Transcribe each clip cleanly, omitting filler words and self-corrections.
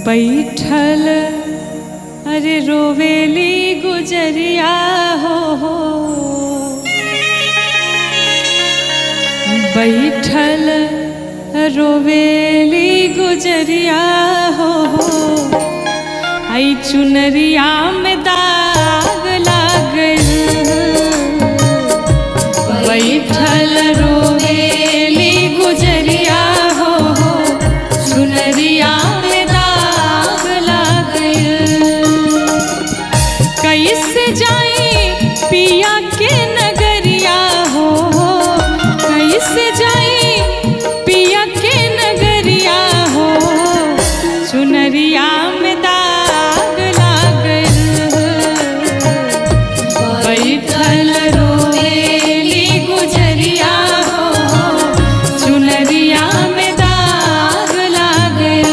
बैठल अरे रोवेली गुजरिया हो बैठल रोवेली गुजरिया हो आई चुनरिया में दाग लागल बैठल रोवेली गुजरिया हो चुनरिया में दाग लागल कैसे जाई पिया के नगरिया हो कैसे जाई पिया के नगरिया हो चुनरिया में दाग लागल बैठल रोवेली गुजरिया हो चुनरिया में दाग लागल।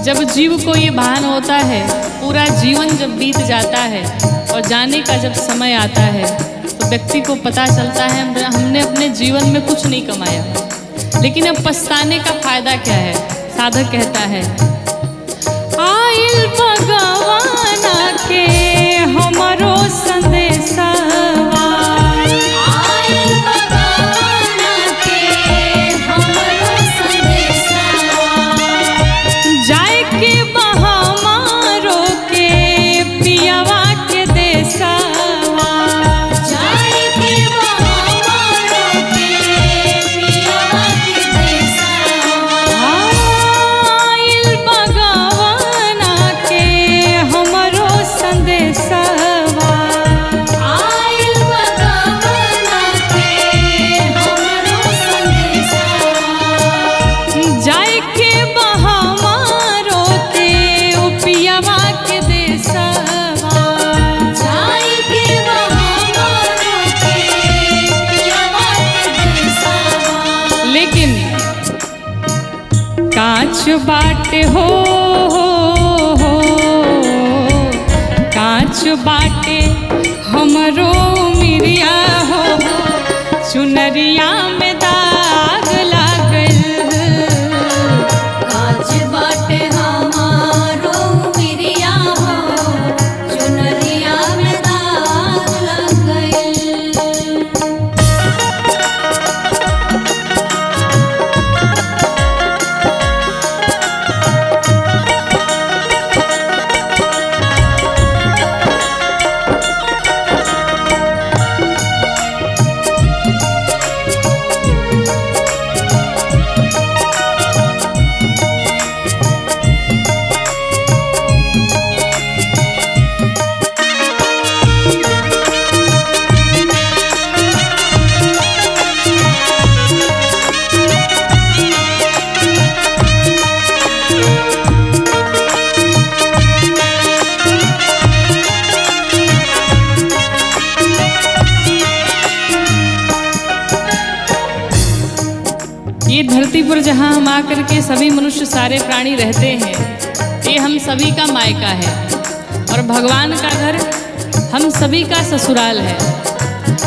जब जीव को ये भान होता है, पूरा जीवन जब बीत जाता है और जाने का जब समय आता है तो व्यक्ति को पता चलता है हमने अपने जीवन में कुछ नहीं कमाया, लेकिन अब पछताने का फायदा क्या है। साधक कहता है आइल भगवाना के हमरो संदेशा कांच बाटे हो कांच बाटे हमरो मिरिया हो चुनरिया में दाग लागल कांच बाटे हमारो मिरिया हो चुनरिया में दाग लागल। ये धरती पर जहाँ हम आकर के सभी मनुष्य सारे प्राणी रहते हैं, ये हम सभी का मायका है और भगवान का घर हम सभी का ससुराल है।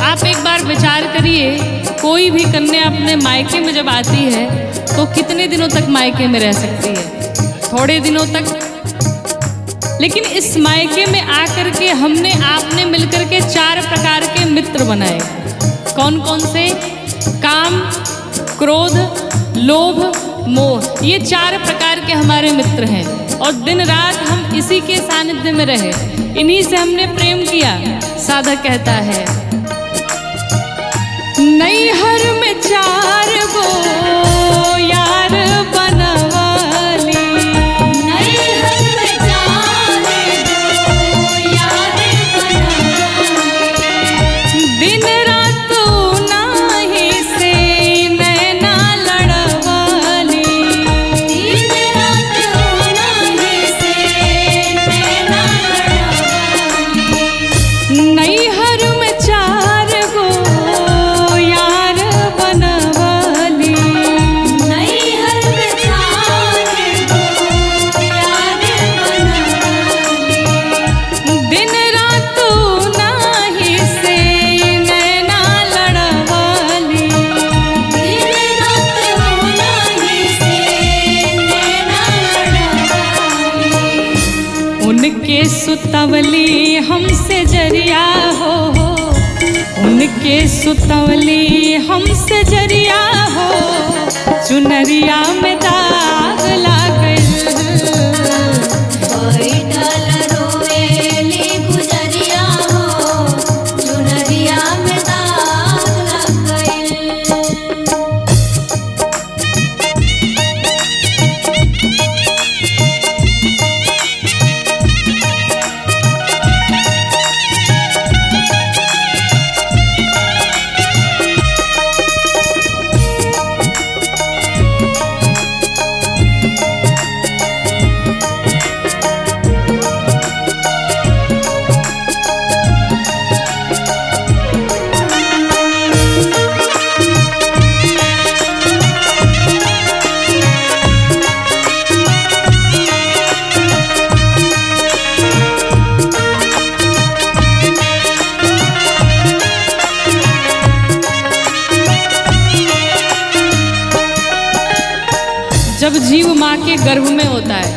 आप एक बार विचार करिए, कोई भी कन्या अपने मायके में जब आती है तो कितने दिनों तक मायके में रह सकती है? थोड़े दिनों तक। लेकिन इस मायके में आकर के हमने आपने मिलकर के 4 प्रकार के मित्र बनाए। कौन कौन से? काम, क्रोध, लोभ, मोह, ये 4 प्रकार के हमारे मित्र हैं और दिन रात हम इसी के सानिध्य में रहे, इन्हीं से हमने प्रेम किया। साधक कहता है नैहर में चार गो यार बनवली। नैहर में चार गो यार बनवली। दिन रात नाही से नैना लड़वली। दिन रात नाही से नैना लड़वली। नैहर में चार गो यार बनवली। नैहर में चार गो यार बनवली। दिन रात नाही से नैना लड़वली। दिन रात नाही से नैना लड़वली। उनके सुतवली हमसे जरिया हो, उनके सुतवली हमसे जरिया हो, चुनरिया में दाग लागल। बैठल रोएली गुजरिया हो, चुनरिया में दाग लग गइल। जब जीव माँ के गर्भ में होता है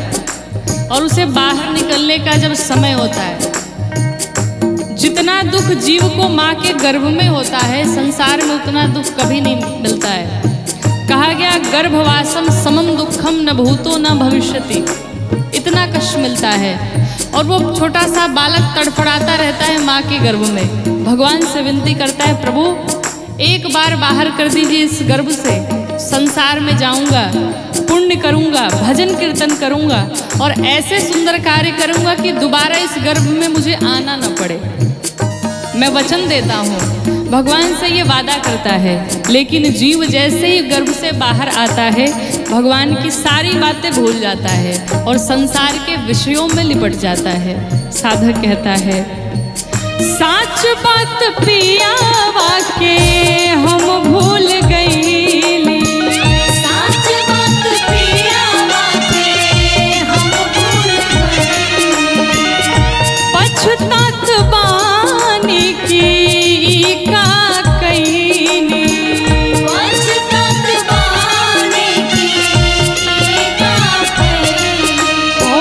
और उसे बाहर निकलने का जब समय होता है, जितना दुख जीव को माँ के गर्भ में होता है, संसार में उतना दुख कभी नहीं मिलता है। कहा गया गर्भवासम समम दुखम न भूतो न भविष्यति। इतना कष्ट मिलता है और वो छोटा सा बालक तड़फड़ाता रहता है माँ के गर्भ में। भगवान से विनती करता है, प्रभु एक बार बाहर कर दीजिए इस गर्भ से, संसार में जाऊंगा, पुण्य करूंगा, भजन कीर्तन करूंगा और ऐसे सुंदर कार्य करूंगा कि दोबारा इस गर्भ में मुझे आना न पड़े। मैं वचन देता हूँ। भगवान से ये वादा करता है, लेकिन जीव जैसे ही गर्भ से बाहर आता है, भगवान की सारी बातें भूल जाता है और संसार के विषयों में लिपट जाता है। साधक कहता है, साच बात पियावा के हम भूल गईली। साच बात पियावा के हम भूल गइली। पछतात बानी की का कईनी। पछतात बानी की का कइली। ओ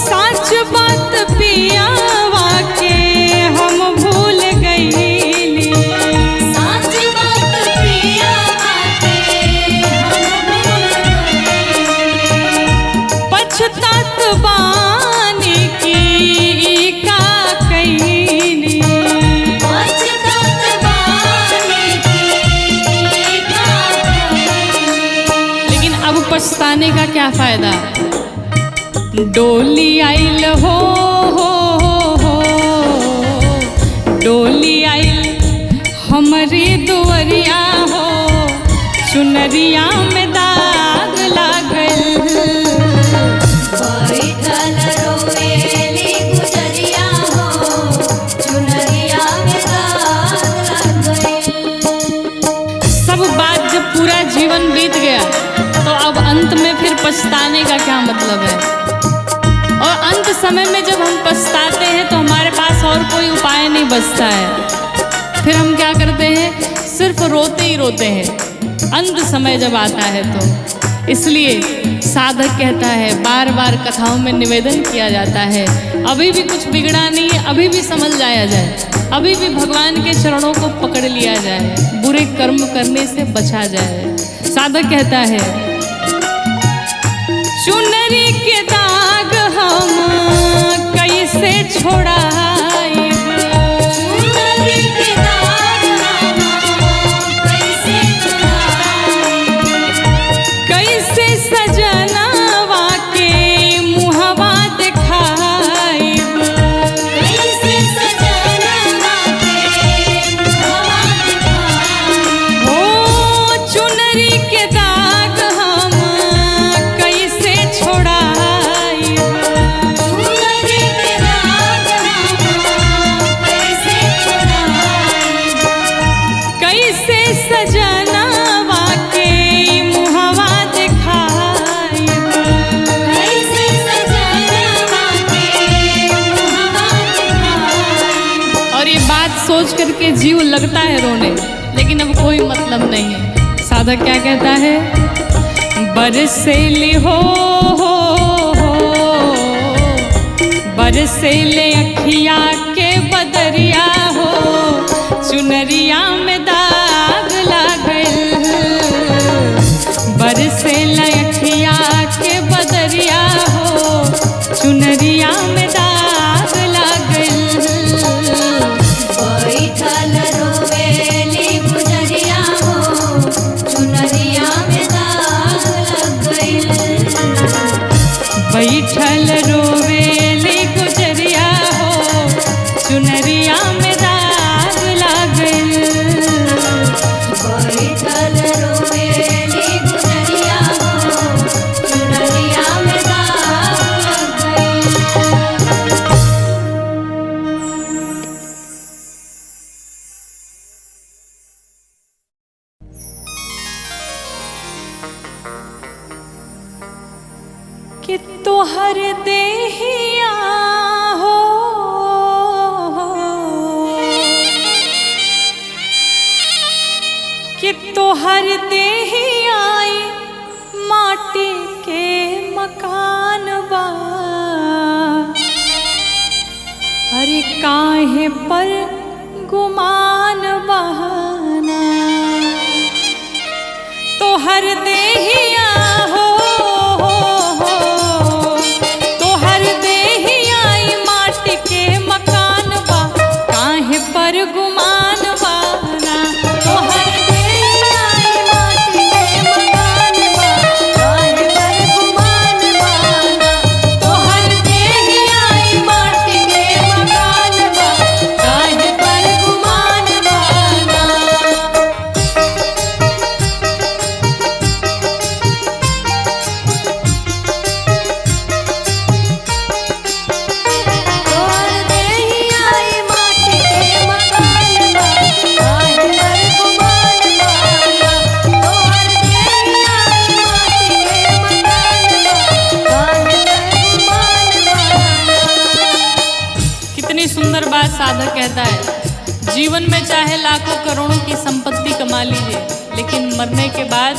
साच बात पियावा के हम भूल गईली। साच बात पियावा के हम भूल गइली। पछतात बानी की का कईनी। पछतात बानी की का कइली। लेकिन अब पछताने का क्या फायदा। डोली आइल हो, डोली आइल हमारी दुवरिया हो, चुनरिया में दाग लागल। बैठल रोएली गुजरिया हो, चुनरिया में दाग लग गइल। सब बात जब पूरा जीवन बीत गया तो अब अंत में फिर पछताने का क्या मतलब है। और अंत समय में जब हम पछताते हैं तो हमारे पास और कोई उपाय नहीं बचता है। फिर हम क्या करते हैं, सिर्फ रोते ही रोते हैं अंत समय जब आता है तो। इसलिए साधक कहता है, बार बार कथाओं में निवेदन किया जाता है, अभी भी कुछ बिगड़ा नहीं है, अभी भी समझ जाया जाए, अभी भी भगवान के चरणों को पकड़ लिया जाए, बुरे कर्म करने से बचा जाए। साधक कहता है, चुनरी के दाग हम कैसे छोड़ाएब। चुनरी के दाग हम कैसे छुड़ाएब। सजनवा के मुहवा दिखाइब, कैसे सजनवा के मुहवा दिखाइब, हो चुनरी के दाग हम कैसे छोड़ाइब, चुनरी के दाग हम कैसे छुड़ाइब, कैसे सजनवा के मुहवा दिखाइब। कैसे सजनवा के मुहवा दिखाइब। और ये बात सोच करके जीव लगता है रोने, लेकिन अब कोई मतलब नहीं है। साधक क्या कहता है? बरसेली हो बरसेले अखिया के बदरिया हो, चुनरिया में दाग लागल, बरसेले अखिया के बदरिया हो, चुनरिया में दाग लागल। बैठल रोवेली गुजरिया हो, चुनरिया में दाग लग गइल। बैठल रोवेली गुजरिया हो, चुनरिया में दाग लागल। बैठल रोवेली गुजरिया हो, चुनरिया में दाग लग गइल। कि तोहर देहिया हो कि तोहर देहिया माटी के मकान बा, अरे काहे पर गुमान बहाना, तोहर देहिया हो तोहर देहिया माटी के मकान बा, काहे पर गुमान बाना, तोहर देहिया माटी के मकान बा, काहे पर गुमान बाना। तोहर देहिया माटी के मकान बा, काहे पर गुमान बाना। तोहर देहिया माटी के मकान बा, काहे पर गुमान बाना। तोहर देहिया माटी के मकान बा, काहे पर गुमान बाना। कितनी सुंदर बात साधक कहता है। जीवन में चाहे लाखों करोड़ों की संपत्ति कमा लीजिए, लेकिन मरने के बाद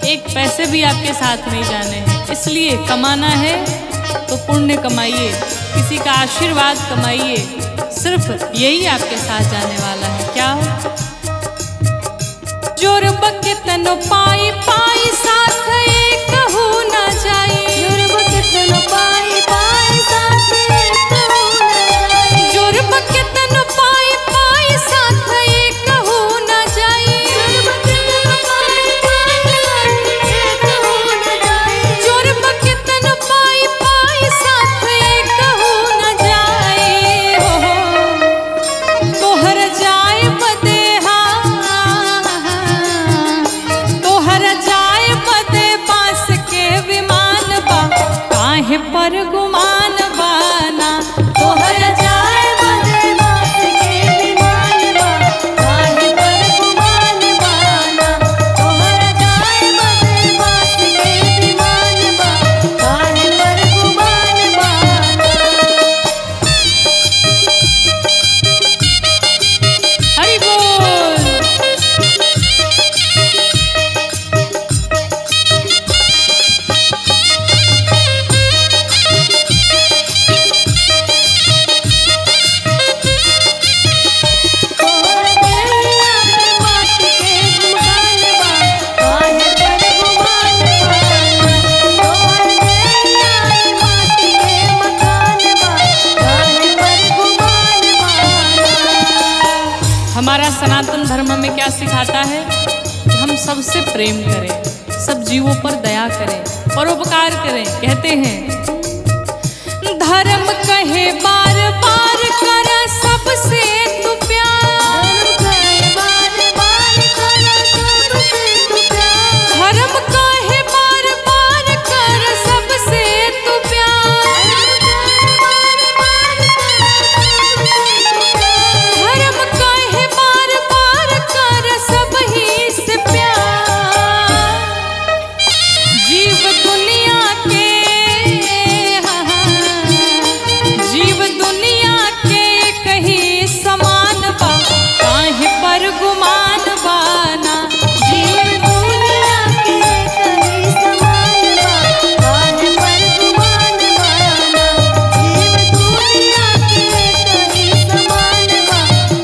एक पैसे भी आपके साथ नहीं जाने हैं। इसलिए कमाना है तो पुण्य कमाइए, किसी का आशीर्वाद कमाइए, सिर्फ यही आपके साथ जाने वाला है। क्या जोर बके तनो पाई पाई साथ एक कहू न जाई, जुर्म कितनो पाई पाई साथ एक हो न जाई। जोर बके तनो पाई पाई साथ एक कहू न जाई, जुर्म कितनो पाई पाई साथ एक हो न जाई। जोर बके तनो पाई पाई साथ एक कहू न जाई हो, तोहर जाए बदे तोहर जाए बदे बांस के विमान बा, काहे पर गुमान बाना, तोहर जाए बदे बांस के विमान बा, काहे पर गुमान बाना। तोहर जाए बदे बांस के विमान बा, काहे पर गुमान बाना। हरि बोल। तोहर देहिया माटी के मकान बा, काहे पर गुमान बाना। तोहर देहिया माटी के मकान बा, काहे पर गुमान बाना। हमारा सनातन धर्म में क्या सिखाता है? कि हम सबसे प्रेम करें, सब जीवों पर दया करें, परोपकार करें। कहते हैं धर्म कहे बार बार कर सबसे तू प्यार, धर्म कहे बार बार कर सबसे तू प्यार, धर्म कहे बार बार कर सब ही से प्यार। जीव दुनिया के जीव दुनिया के कहीं समान बा, काहे पर गुमान बाना। जीव दुनिया के कहीं समान बा, काहे पर गुमान बाना। जीव दुनिया के कहीं समान बा,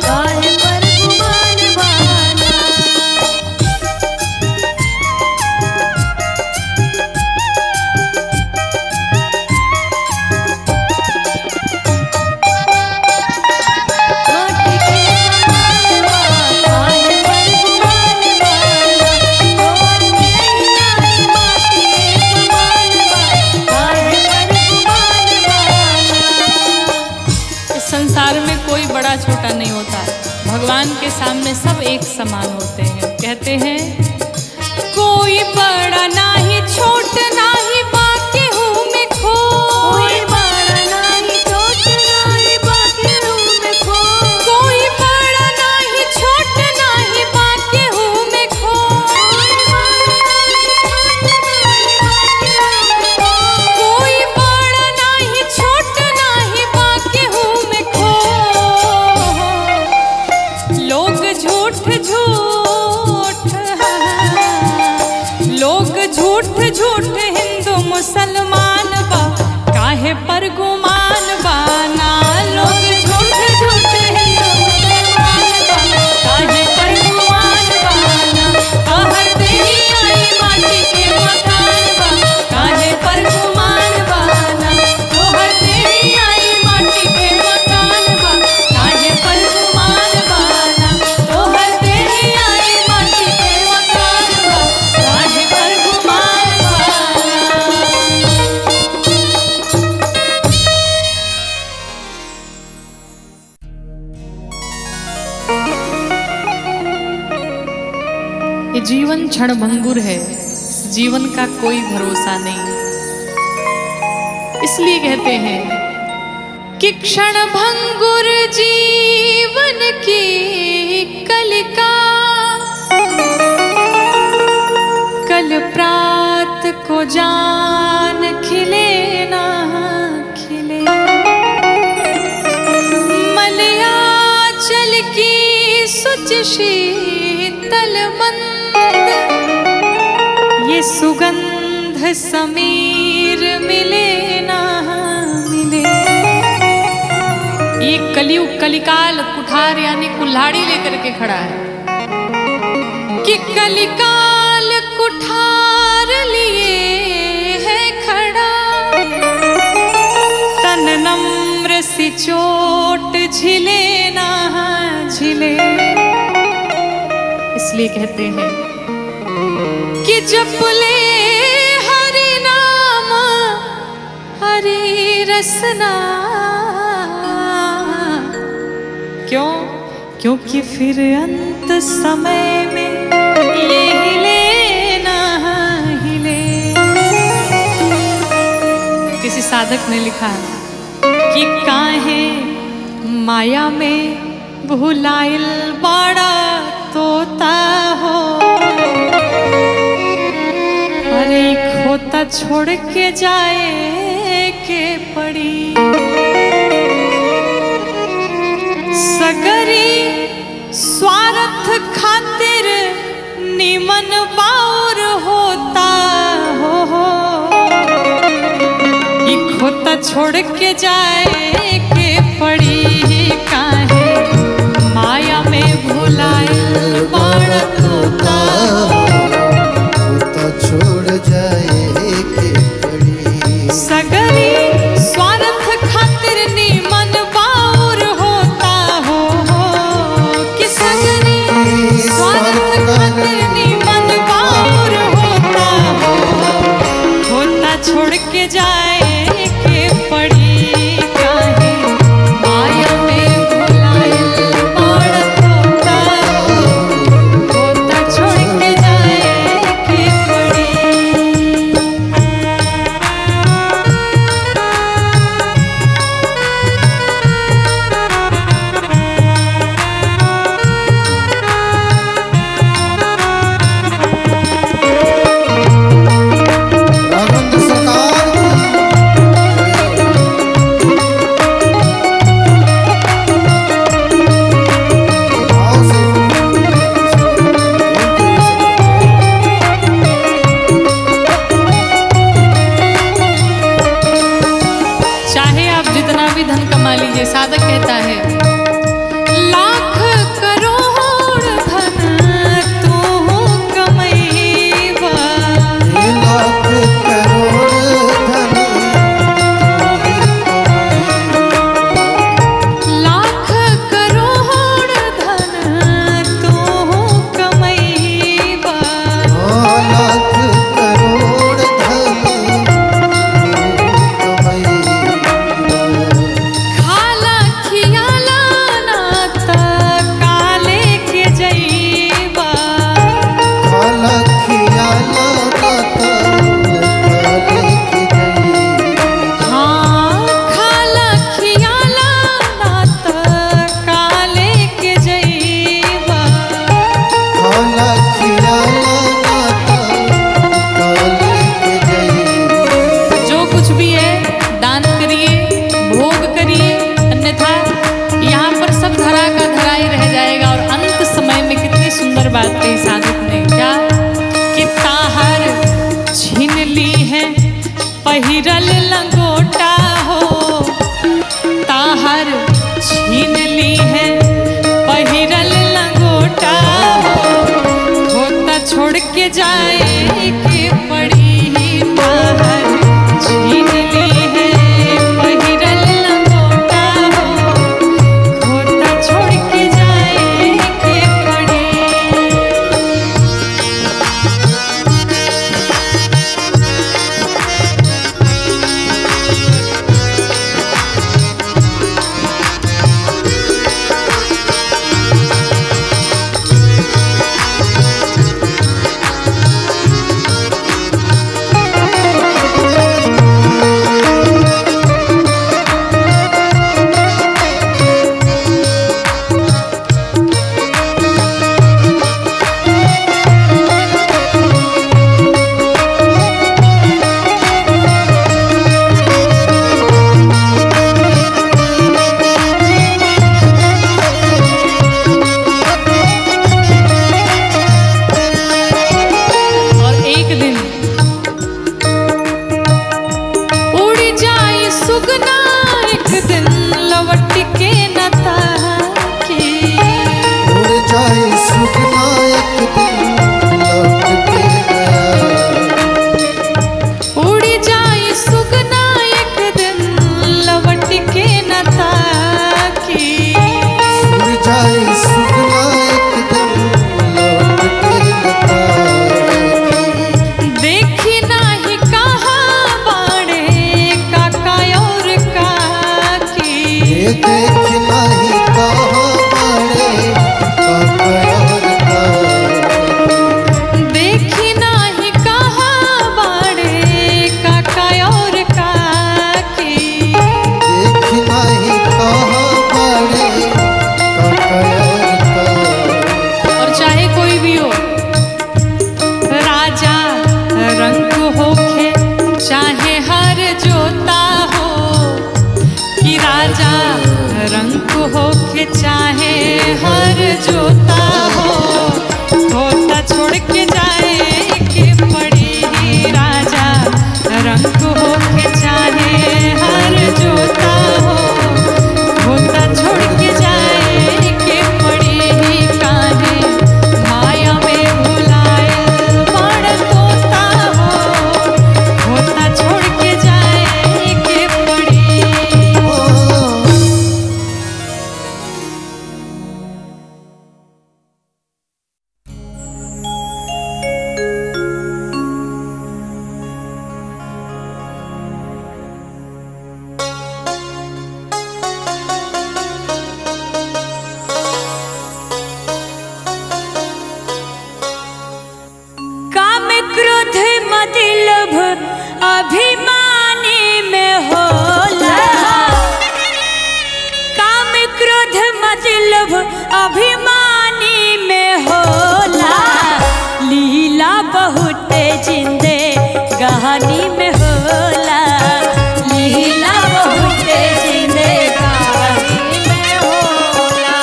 काहे पर गुमान बाना। माटी के समान बा, काहे पर गुमान बाना। तोहर नैया माटी के समान बा, काहे पर गुमान बाना। इस संसार में कोई बड़ा छोटा नहीं होता, भगवान के सामने सब एक समान होते हैं। कहते हैं कोई बड़ा नाही छोट नाही बाकी हूँ मैं खो, कोई बड़ा नाही छोट नाही बाकी हूँ मैं खो। कोई बड़ा नाही छोट नाही बाकी हूँ मैं खो, कोई बड़ा नाही छोट नाही बाकी हूँ मैं खो। लोग झूठ लोग झूठ झूठ हिंदू मुसलमान बा, काहे पर गुमान बाना। लोग झूठ झूठ हिंदू मुसलमान बा, काहे पर गुमान बाना। कहर देही आई माटी के मकान बा, काहे पर गुमान बाना। तोहर देही आई माटी के मकान बा, काहे पर गुमान बाना। तोहर देही आई माटी के मकान बा, काहे पर गुमान बाना। ये जीवन क्षणभंगुर है, इस जीवन का कोई भरोसा नहीं। इसलिए कहते हैं कि क्षणभंगुर जीवन की कलिका, कल प्रात को जान खिले ना खिले। मलयाचल की सुच शीतल मंद, ये सुगंध समीर मिले ना मिले। ये कलियुग कलिकाल कुठार यानी कुल्हाड़ी लेकर के खड़ा है कि कलिकाल कुठार लिए है खड़ा। तन नम्र सी चोट झिले ना झिले। इसलिए कहते हैं कि जपले हरि नाम हरि रसना। क्यों? क्योंकि फिर अंत समय में ये हिले ना हिले। किसी साधक ने लिखा कि काहे माया में भुलाइल बाड़ा तोता हो। अरे खोता छोड़ के जाए के पड़ी। सगरी स्वार्थ खातिर निमन बाउर होता हो। ये खोता छोड़ के जाए के पड़ी। काहे माया में भुलाइल बाड़ा तोता हो। छोड़ जाए के पड़ी। सगरी स्वार्थ खातिर निमन बाउर होता हो। कि सगरी स्वार्थ खातिर निमन बाउर होता हो। के जाए के पड़ी काहे माया में भुलाइल बड़ तोता तोता छोड़ के जाए के पड़ी। राघवेंद्र सरकार की भाव से चाहे आप जितना भी धन कमा लीजिए, साधक कहता है लाख करोड़ धन तू कमैबा, लाख करोड़ धन लाख करोड़ धन तू कमैबा, लाख करोड़ धन खाला खियाला ना त काले के जइबा, खाला खियाला काले की गई हाँ खाला खियाला ना त काले के जइबा। खाला खियाला काले की गई। जो कुछ भी है दान करिए, भोग करिए, अन्यथा यहाँ पर सब धरा का धरा ही रह जाएगा। और अंत समय में कितनी सुंदर बात कही साधक ने, क्या कि ताहर छीन ली है पहिरल लंगोटा हो, ताहर छीन ली है पहिरल लंगोटा हो, होता छोड़ के जाए के पड़ी ताहर छीन ली है पहिरल लंगोटा हो, होता छोड़ के जाए के पड़ी। में होला लीला बहुत जिंदगानी में होला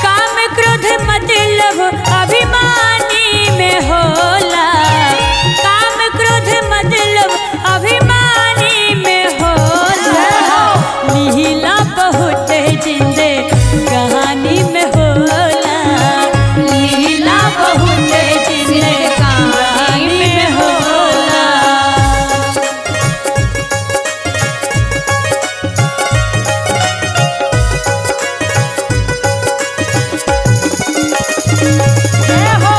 काम क्रोध मतलब अभिमानी में होला काम क्रोध मतलब अभिमानी में होला लीला बहुत जिंदगानी में होला लीला बहुत जिंदगानी में होला जय हो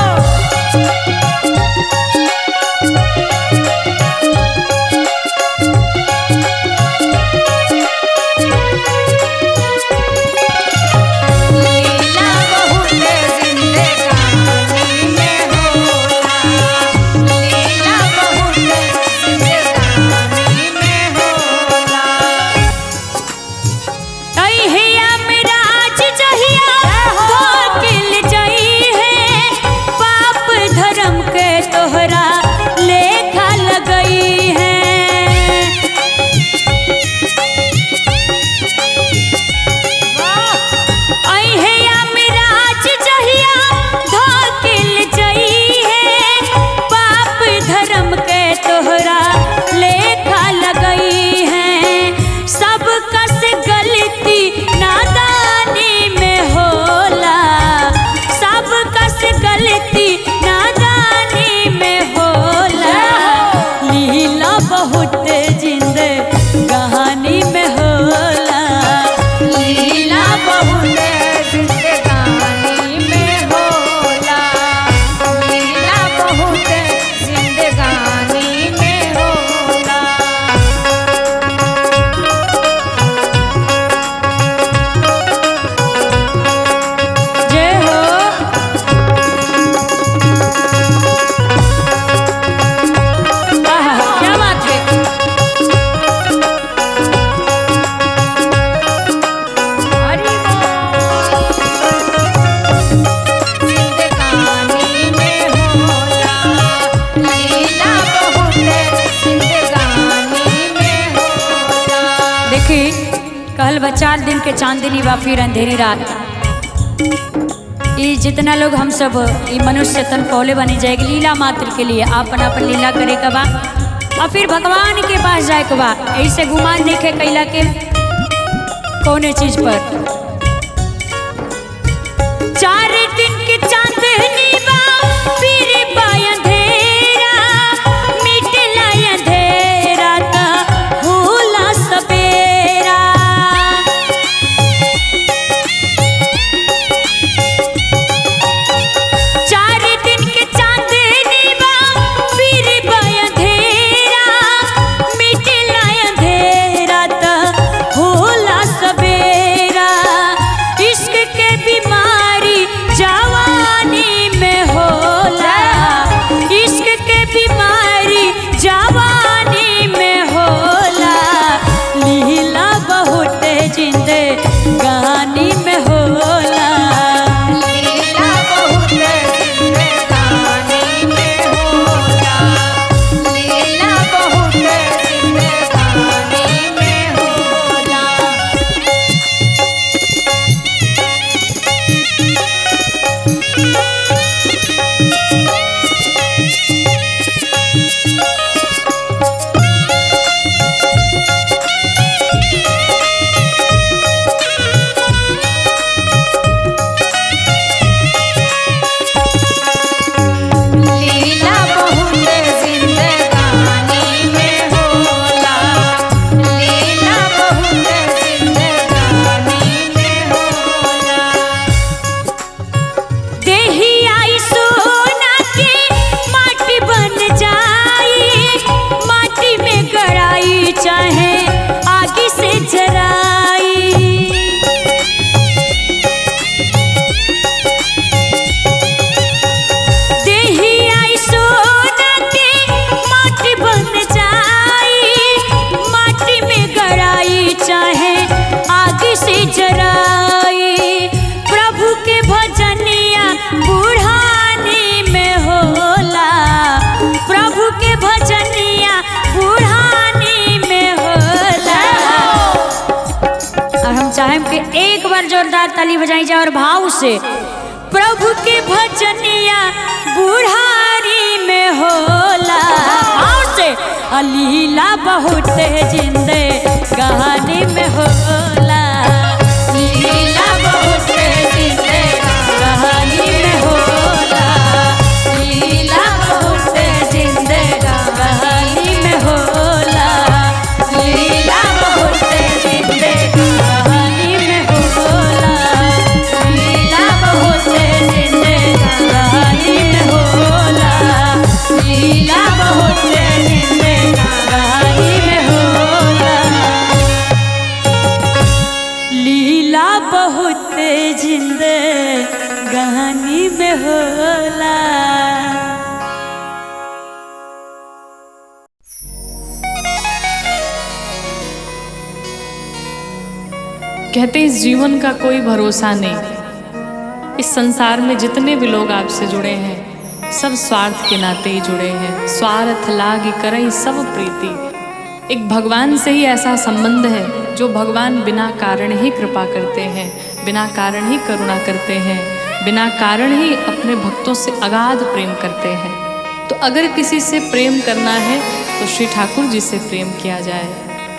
लीला बहुत जिंदगानी में होला लीला बहुत जिंदगानी में होला अहिया मेरा आज जहिया धोकिल जई है पाप धर्म के तोहरा लेखा लगई है अहिया मेरा आज जहिया धोकिल जई है पाप धर्म के तोहरा लेखा लगई है सब कस गलती नादानी में होला सब कस गलती नादानी में होला लीला बहुत जिंदगानी में होला लीला बहुत जिंदगानी में होला लीला बहुत जिंदगानी में होला जय हो आहा, क्या बात है हरि जिंदगानी में होला लीला बहुत जिंदगानी में होला देखी कहल बा 4 दिन के चांदनी बा फिर अंधेरी रात ये जितना लोग हम सब ये मनुष्य तन पौले बनी जाएगी लीला मात्र के लिए आपन अपन लीला करे के बा और फिर भगवान के पास जाए के बा ऐसे गुमान देखे कैला के कौने चीज पर 4 दिन की चांदनी बा फिर बा अंधेरा मिटला अंधेरा ता होला सवेरा 4 दिन के चांदनी बा फिर बा अंधेरा मिटला अंधेरा ता होला सवेरा इश्क के बीमारी बढ़ाएं के एक बार जोरदार ताली बजाई जाए और भाव से प्रभु के भजनिया बुढ़ारी में होला। भाव से लीला बहुत जिंदे कहानी में होला। लीला बहुत जिंदे कहानी में होला। लीला बहुत जिंदे कहानी में होला। लीला बहुत जिंदे कहानी में होला। लीला बहुत जिंदे कहानी में होला। लीला बहुत जिंदे कहानी में होला। लीला बहुत जिंदे कहानी में होला। कहते इस जीवन का कोई भरोसा नहीं। इस संसार में जितने भी लोग आपसे जुड़े हैं सब स्वार्थ के नाते ही जुड़े हैं। स्वार्थ लाग करई सब प्रीति। एक भगवान से ही ऐसा संबंध है जो भगवान बिना कारण ही कृपा करते हैं, बिना कारण ही करुणा करते हैं, बिना कारण ही अपने भक्तों से अगाध प्रेम करते हैं। तो अगर किसी से प्रेम करना है तो श्री ठाकुर जी से प्रेम किया जाए,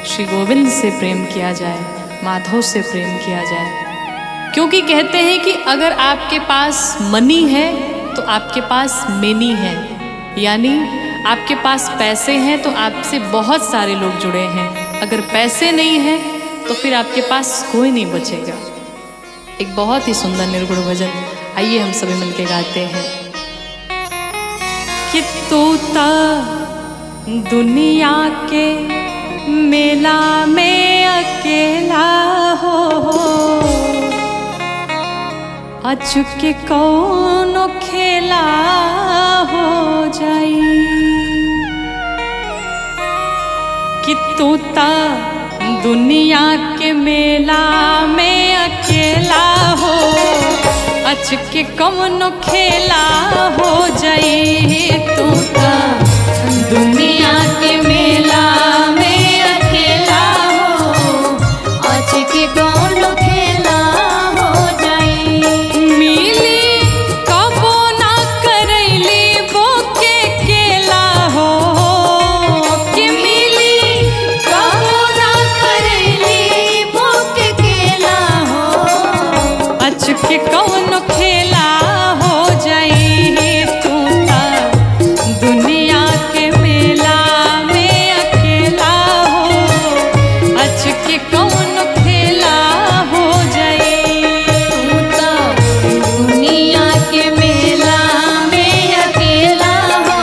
श्री गोविंद से प्रेम किया जाए, माधव से प्रेम किया जाए। क्योंकि कहते हैं कि अगर आपके पास मनी है तो आपके पास मेनी है, यानी आपके पास पैसे हैं तो आपसे बहुत सारे लोग जुड़े हैं। अगर पैसे नहीं हैं तो फिर आपके पास कोई नहीं बचेगा। एक बहुत ही सुंदर निर्गुण भजन, आइए हम सभी मिलके गाते हैं। कि तोता दुनिया के मेला में अकेला हो, अचुके कौनो खेला हो जाई। कि तोता दुनिया के मेला में अकेला हो, अचके कौनो खेला हो जाई। तोता दुनिया के मेला में अकेला हो, अचके कौनो खेला हो जाई। मिली कबो ना करैली बोके केला हो, कि मिली कबो ना करैली बोके केला हो, अचके कौनो खेला हो जाई। तोता दुनिया के मेला में अकेला हो, अचके कौनो खेला हो जाई। तोता दुनिया के मेला में अकेला हो,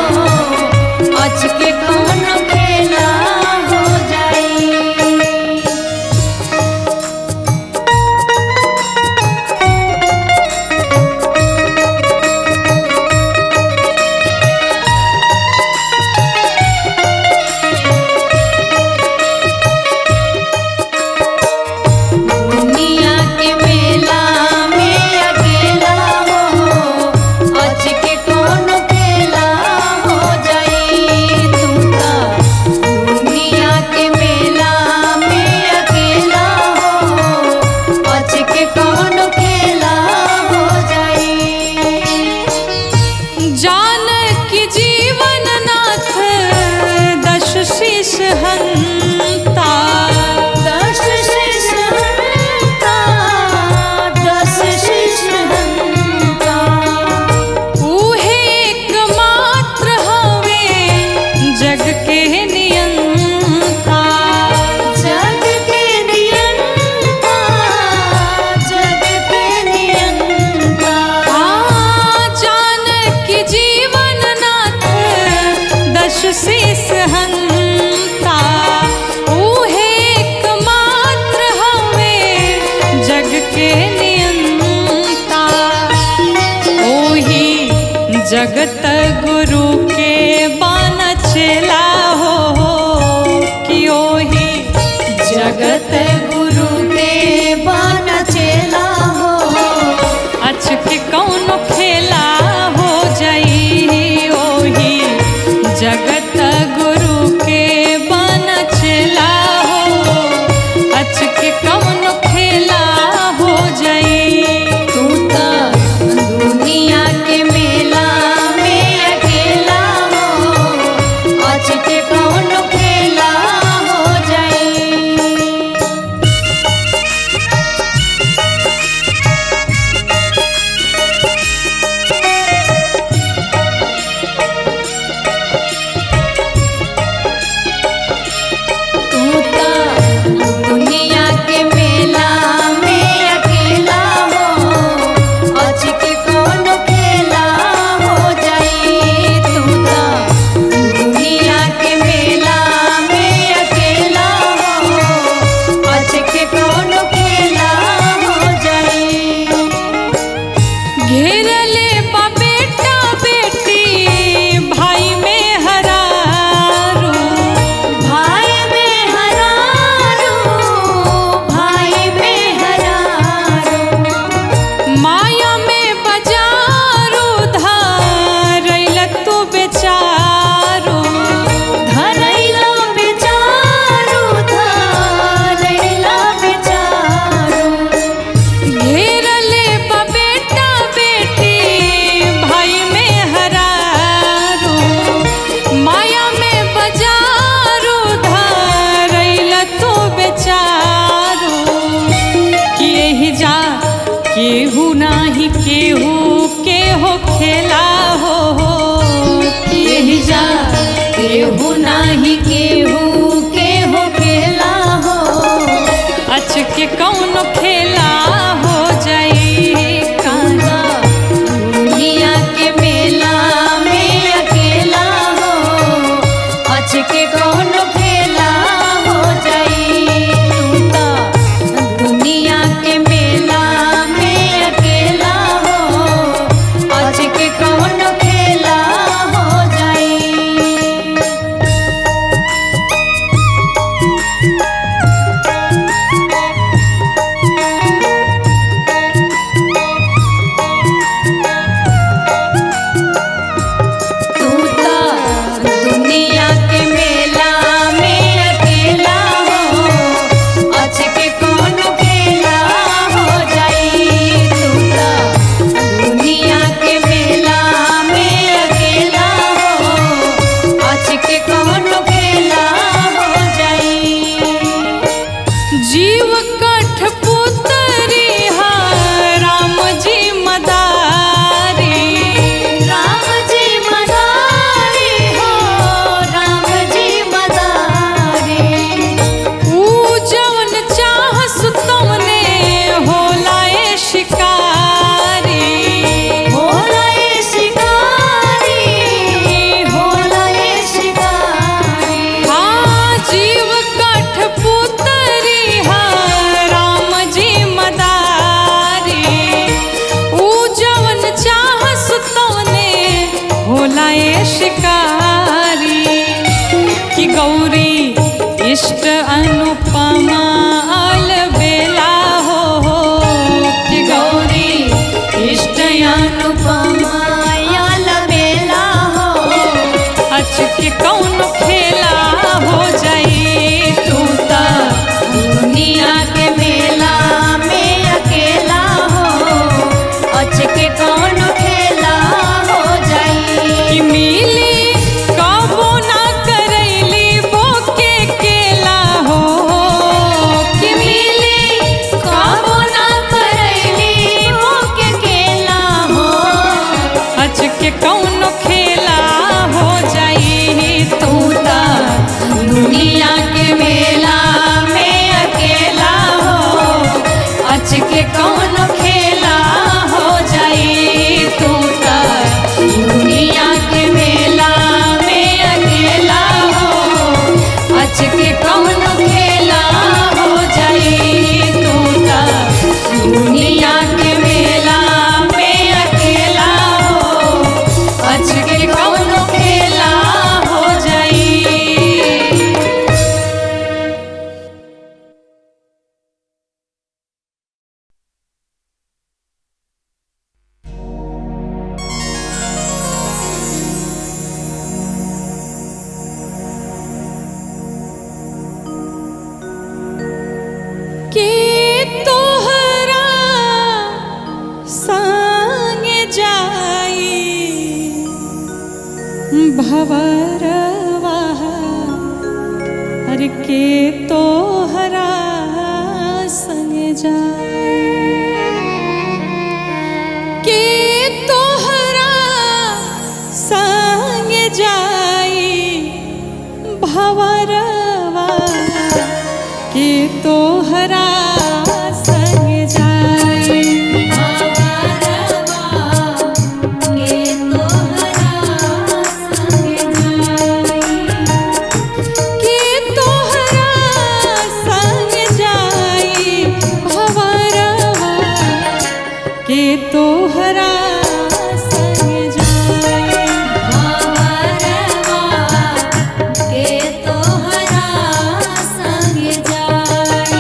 अचके कौनो खेला हो जाई। दुनिया के मेला में अकेला हो, अचके कौनो खेला हो जाई। तोता दुनिया के मेला में अकेला हो, अचके कौनो खेला हो जाई। जान की जीवन नाथ दश शीश हंता, दश शीश हंता, दश शीश हंता। ऊहे एकमात्र हवे जग के नियंता, जग के नियंता, जग के नियंता। जान की जीवन नाथ दश शीश हंता, नाही केहू के हो खेला हो यही जा केहू नाही केहू के हो खेला हो अच के कौन खेला हो जाई कांदा दुनिया के मेला में अकेला हो अच के कौन खेला हो जाई तू तो दुनिया के मेला में अकेला हो अच के कौन खेला हो जाई तू तो दुनिया के मेला में अकेला हो अच के कौन खेला हो जाई तू तो दुनिया के मेला में अकेला हो अच के कौन खेला हो जाई जीव कठपुतरी हा राम जी मदारी राम जी मदारी हो राम जी मदारी ऊ जवन चाहस तमने होला ए शिकारी होला ये शिकारी होला ये शिकारी हाँ जीव कठपुतरी हा राम जी मदारी ऊ जवन चाहस तमने होला ए शिकारी कि गौरी इष्ट अनुपमा अलबेला हो कि गौरी इष्ट अनुपमा याल बेला हो अच के कौन खेला हो जाई तू तो दुनिया के मेला में अकेला हो अच के कौन खेला हो जाई कि मिली कबो ना करैली बोके केला हो कि मिली काबो ना करैली मोके केला हो अच के कौन खेला हो जाई तू तो दुनिया के मेला में अकेला हो अच के कौन खेला हो जाई तू तो दुनिया के मेला में अकेला हो अच के कौन खेला हो जाई तू तो दुनिया के मेला में अकेला हो अच के कौन खेला हो जाई के तोहरा संग जाई भवरवा हर के तोहरा संग जाई के तोहरा संग जाई भवरवा के तोहरा संग जाई के तोहरा संग जाई भवरवा के तोहरा संग जाई के तोहरा संग जाई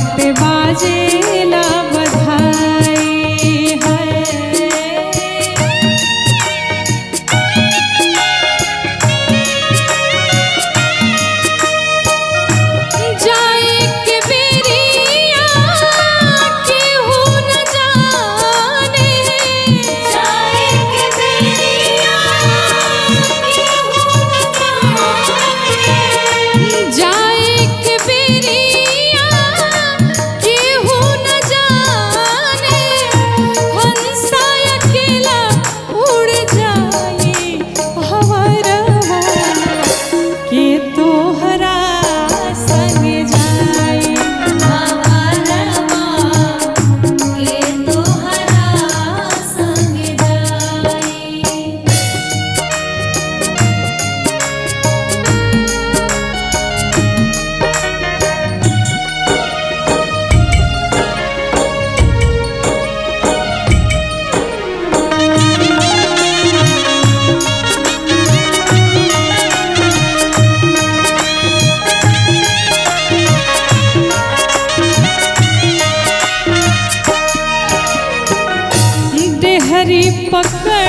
वक्त बाजेला बधाई है। जाए के बेरिया केहू न जाने, जाए के बेरिया केहू न जाने, जाए के बेरिया केहू न जाने, हंसा अकेला उड़ जाए भंवरवा के तोहरा संग जाए। भंवरवा के तोहरा संग जाई। डेहरी पकड़